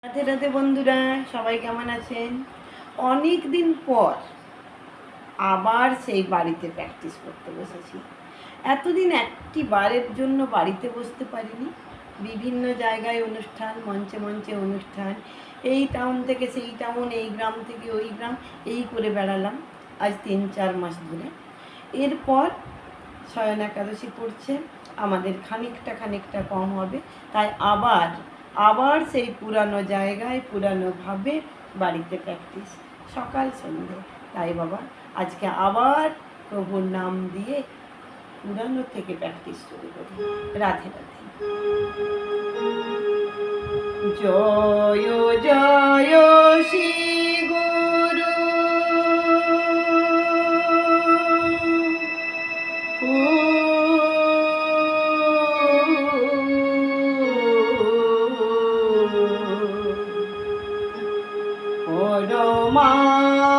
রাধে রাধে বন্ধুরা, সবাই কেমন আছেন? অনেক দিন পর আবার সেই বাড়িতে প্র্যাকটিস করতে বসেছি। এতদিন একটি বারের জন্য বাড়িতে বসতে পারিনি। বিভিন্ন জায়গায় অনুষ্ঠান, মঞ্চে মঞ্চে অনুষ্ঠান, এই টাউন থেকে সেই টাউন, এই গ্রাম থেকে ওই গ্রাম, এই করে বেড়ালাম আজ 3-4 মাস ধরে। এরপর শয়ন একাদশী পড়ছে, আমাদের খানিকটা কম হবে, তাই আবার সেই পুরানো জায়গায় পুরানোভাবে বাড়িতে প্র্যাকটিস, সকাল সন্ধে। তাই বাবা আজকে আবার প্রভুর নাম দিয়ে পুরানো থেকে প্র্যাকটিস শুরু করি। রাধে রাধে। জয় জয় শ্রী গুরু পরমানন্দে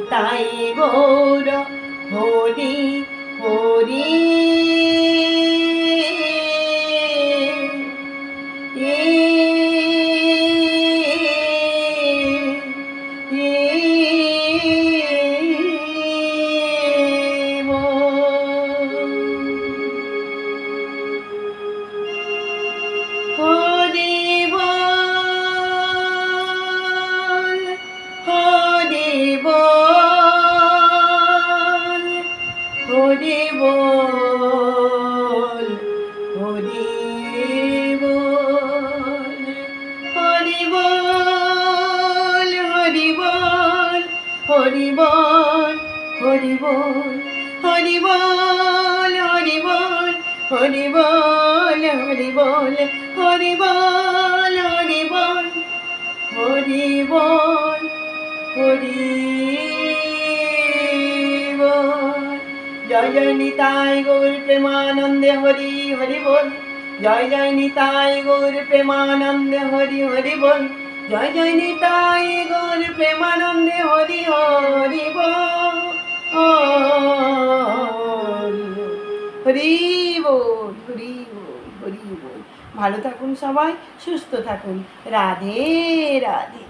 নিতাই গৌর হরি হরি হরি নিতাই গৌর হরি হরি হরি বল হরি বল হরি বল হরি বল হরি বল হরি বল হরি বল হরি বল হরি বল হরি বল হরি বল হরি বল হরি বল হরি বল হরি বল হরি বল। জয় জয় নিতাই গৌর প্রেমানন্দে হরি হরি বল। জয় জয় নিতাই গৌর প্রেমানন্দে হরি হরি বল। জয় জয় নিতাই গৌর প্রেমানন্দে হরি হরি বল। হরি বল হরি বল হরি বল। ভালো থাকুন সবাই, সুস্থ থাকুন। রাধে রাধে।